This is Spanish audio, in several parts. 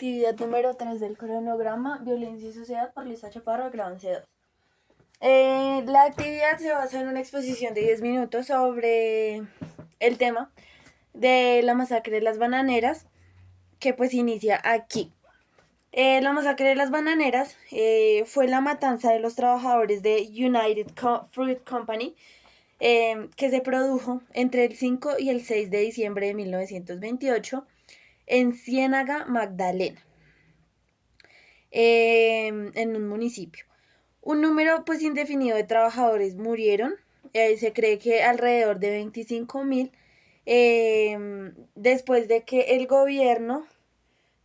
Actividad número 3 del cronograma Violencia y Sociedad por Lisa Chaparro, grado 11-2. La actividad se basa en una exposición de 10 minutos sobre el tema de la masacre de las bananeras, que pues inicia aquí. La masacre de las bananeras fue la matanza de los trabajadores de United Fruit Company, que se produjo entre el 5 y el 6 de diciembre de 1928 en Ciénaga, Magdalena, en un municipio. Un número pues indefinido de trabajadores murieron, se cree que alrededor de 25.000, después de que el gobierno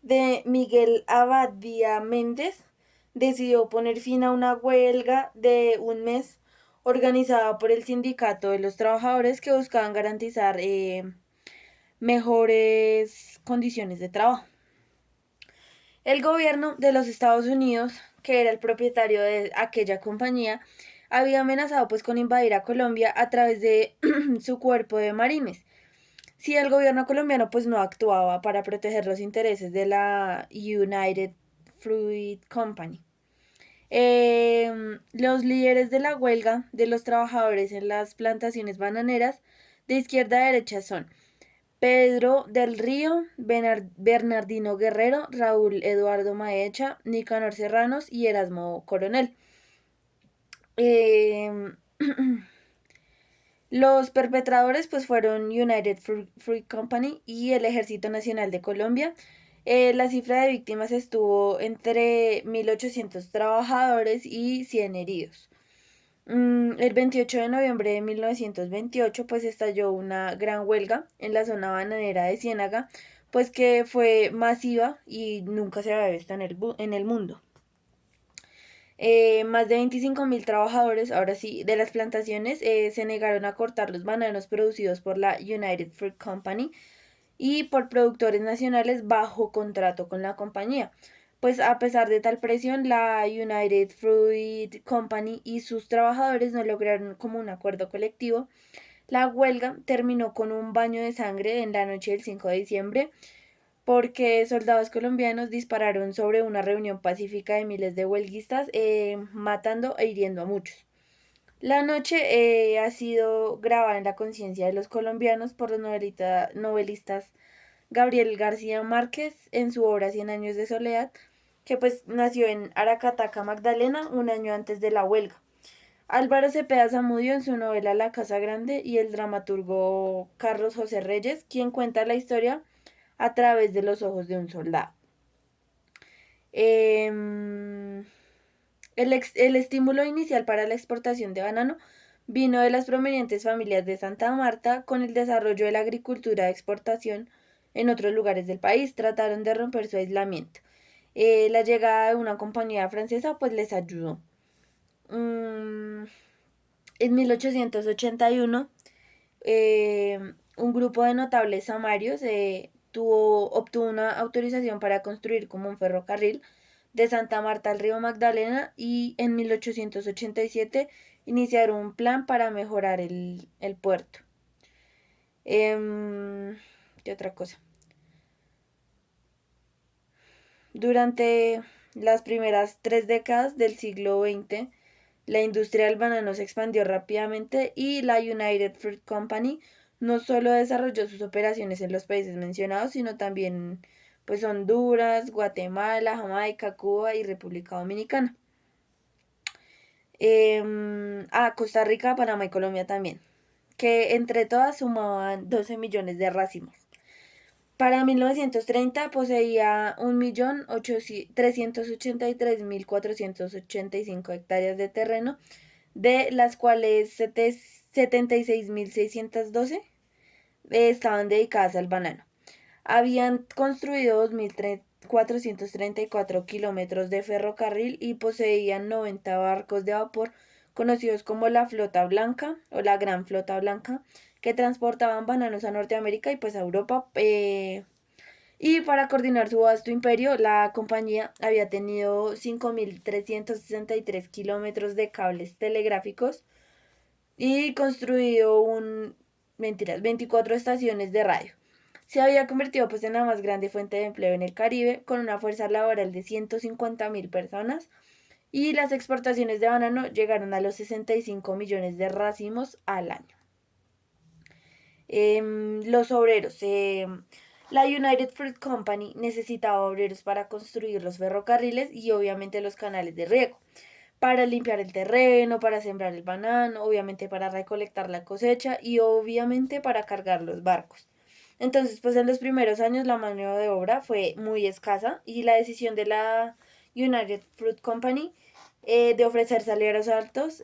de Miguel Abadía Méndez decidió poner fin a una huelga de un mes organizada por el sindicato de los trabajadores que buscaban garantizar mejores condiciones de trabajo. El gobierno de los Estados Unidos, que era el propietario de aquella compañía, había amenazado pues con invadir a Colombia a través de su cuerpo de marines. Si el gobierno colombiano pues no actuaba para proteger los intereses de la United Fruit Company. Los líderes de la huelga de los trabajadores en las plantaciones bananeras de izquierda a derecha son Pedro del Río, Bernardino Guerrero, Raúl Eduardo Maecha, Nicanor Serranos y Erasmo Coronel. Los perpetradores pues fueron United Fruit Company y el Ejército Nacional de Colombia. La cifra de víctimas estuvo entre 1.800 trabajadores y 100 heridos. El 28 de noviembre de 1928 pues estalló una gran huelga en la zona bananera de Ciénaga, pues que fue masiva y nunca se había visto en el mundo. Más de 25.000 trabajadores, ahora sí, de las plantaciones se negaron a cortar los bananos producidos por la United Fruit Company y por productores nacionales bajo contrato con la compañía. Pues a pesar de tal presión, la United Fruit Company y sus trabajadores no lograron como un acuerdo colectivo. La huelga terminó con un baño de sangre en la noche del 5 de diciembre porque soldados colombianos dispararon sobre una reunión pacífica de miles de huelguistas, matando e hiriendo a muchos. La noche ha sido grabada en la conciencia de los colombianos por los novelistas Gabriel García Márquez en su obra Cien años de soledad, que pues nació en Aracataca, Magdalena, un año antes de la huelga. Álvaro Cepeda Zamudio en su novela La Casa Grande y el dramaturgo Carlos José Reyes, quien cuenta la historia a través de los ojos de un soldado. El estímulo inicial para la exportación de banano vino de las prominentes familias de Santa Marta. Con el desarrollo de la agricultura de exportación en otros lugares del país, trataron de romper su aislamiento. La llegada de una compañía francesa pues les ayudó. En 1881, un grupo de notables samarios obtuvo una autorización para construir como un ferrocarril de Santa Marta al río Magdalena, y en 1887 iniciaron un plan para mejorar el puerto. ¿Qué otra cosa? Durante las primeras 3 décadas del siglo XX, la industria del banano se expandió rápidamente y la United Fruit Company no solo desarrolló sus operaciones en los países mencionados, sino también pues Honduras, Guatemala, Jamaica, Cuba y República Dominicana. Costa Rica, Panamá y Colombia también, que entre todas sumaban 12 millones de racimos. Para 1930 poseía 1.383.485 hectáreas de terreno, de las cuales 76.612 estaban dedicadas al banano. Habían construido 2.434 kilómetros de ferrocarril y poseían 90 barcos de vapor, conocidos como la Flota Blanca o la Gran Flota Blanca, que transportaban bananos a Norteamérica y pues a Europa. Y para coordinar su vasto imperio, la compañía había tenido 5.363 kilómetros de cables telegráficos y construido 24 estaciones de radio. Se había convertido pues en la más grande fuente de empleo en el Caribe, con una fuerza laboral de 150.000 personas, y las exportaciones de banano llegaron a los 65 millones de racimos al año. Los obreros. La United Fruit Company necesitaba obreros para construir los ferrocarriles y obviamente los canales de riego, para limpiar el terreno, para sembrar el banano, obviamente para recolectar la cosecha y obviamente para cargar los barcos. Entonces, pues en los primeros años la mano de obra fue muy escasa y la decisión de la United Fruit Company de ofrecer salarios altos,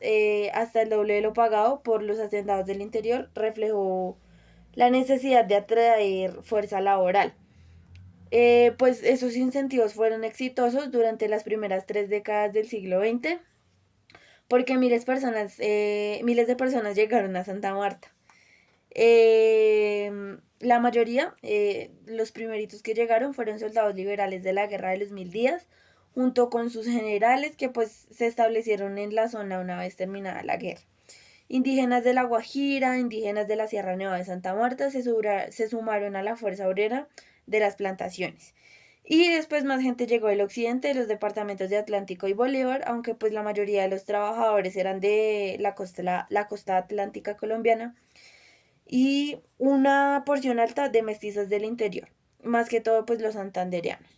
hasta el doble de lo pagado por los hacendados del interior, reflejó la necesidad de atraer fuerza laboral. Pues esos incentivos fueron exitosos durante las primeras 3 décadas del siglo XX, porque miles de personas llegaron a Santa Marta. La mayoría, los primeritos que llegaron fueron soldados liberales de la Guerra de los Mil Días, junto con sus generales que pues se establecieron en la zona una vez terminada la guerra. Indígenas de La Guajira, indígenas de la Sierra Nevada de Santa Marta se sumaron a la fuerza obrera de las plantaciones. Y después más gente llegó del occidente, de los departamentos de Atlántico y Bolívar, aunque pues la mayoría de los trabajadores eran de la costa atlántica colombiana y una porción alta de mestizos del interior, más que todo pues los santandereanos.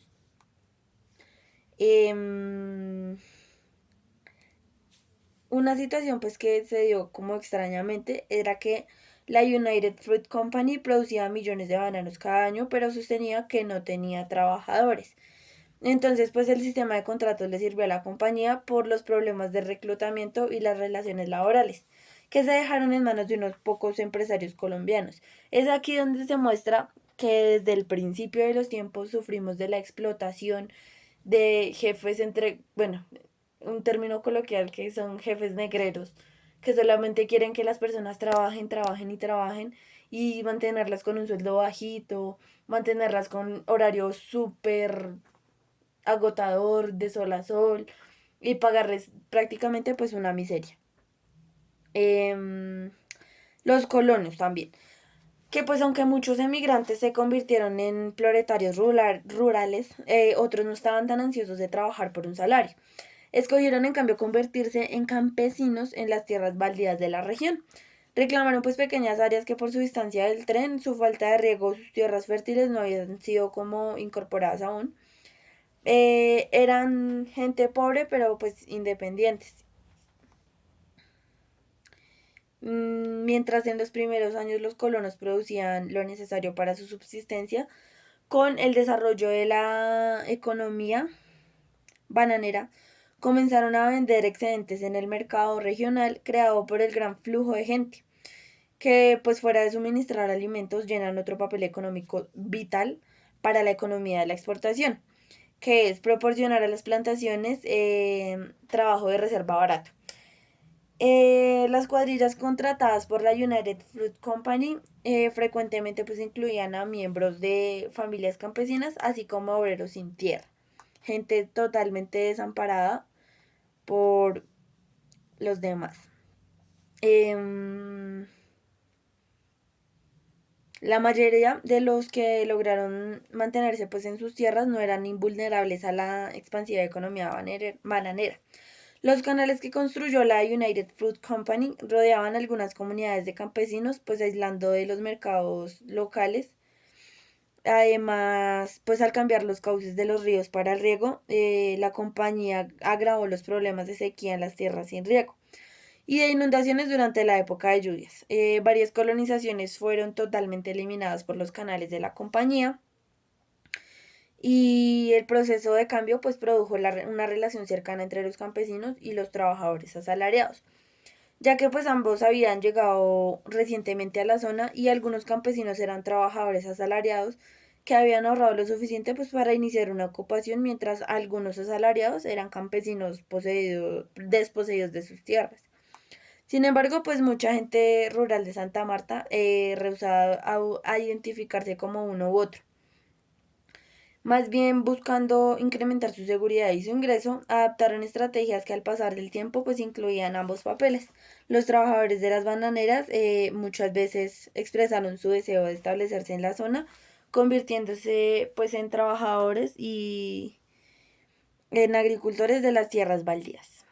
Una situación pues que se dio como extrañamente era que la United Fruit Company producía millones de bananos cada año, pero sostenía que no tenía trabajadores. Entonces, pues el sistema de contratos le sirvió a la compañía por los problemas de reclutamiento y las relaciones laborales, que se dejaron en manos de unos pocos empresarios colombianos. Es aquí donde se muestra que desde el principio de los tiempos sufrimos de la explotación de jefes bueno, un término coloquial que son jefes negreros, que solamente quieren que las personas trabajen, trabajen y trabajen y mantenerlas con un sueldo bajito, mantenerlas con horarios súper agotador, de sol a sol, y pagarles prácticamente pues una miseria. Los colonos también, que pues aunque muchos emigrantes se convirtieron en proletarios rurales, otros no estaban tan ansiosos de trabajar por un salario. Escogieron en cambio convertirse en campesinos en las tierras baldías de la región. Reclamaron pues pequeñas áreas que por su distancia del tren, su falta de riego, sus tierras fértiles no habían sido como incorporadas aún. Eran gente pobre pero pues independientes. Mientras en los primeros años los colonos producían lo necesario para su subsistencia, con el desarrollo de la economía bananera, comenzaron a vender excedentes en el mercado regional creado por el gran flujo de gente, que pues fuera de suministrar alimentos llenan otro papel económico vital para la economía de la exportación, que es proporcionar a las plantaciones trabajo de reserva barato. Las cuadrillas contratadas por la United Fruit Company frecuentemente pues incluían a miembros de familias campesinas, así como obreros sin tierra, gente totalmente desamparada por los demás. La mayoría de los que lograron mantenerse pues en sus tierras no eran invulnerables a la expansiva economía bananera. Los canales que construyó la United Fruit Company rodeaban algunas comunidades de campesinos, pues aislando de los mercados locales. Además, pues al cambiar los cauces de los ríos para el riego, la compañía agravó los problemas de sequía en las tierras sin riego y de inundaciones durante la época de lluvias. Varias colonizaciones fueron totalmente eliminadas por los canales de la compañía y el proceso de cambio pues produjo una relación cercana entre los campesinos y los trabajadores asalariados, ya que pues ambos habían llegado recientemente a la zona y algunos campesinos eran trabajadores asalariados que habían ahorrado lo suficiente pues para iniciar una ocupación, mientras algunos asalariados eran campesinos desposeídos de sus tierras. Sin embargo, pues mucha gente rural de Santa Marta rehusaba a identificarse como uno u otro. Más bien buscando incrementar su seguridad y su ingreso, adaptaron estrategias que al pasar del tiempo pues incluían ambos papeles. Los trabajadores de las bananeras muchas veces expresaron su deseo de establecerse en la zona convirtiéndose pues en trabajadores y en agricultores de las tierras baldías.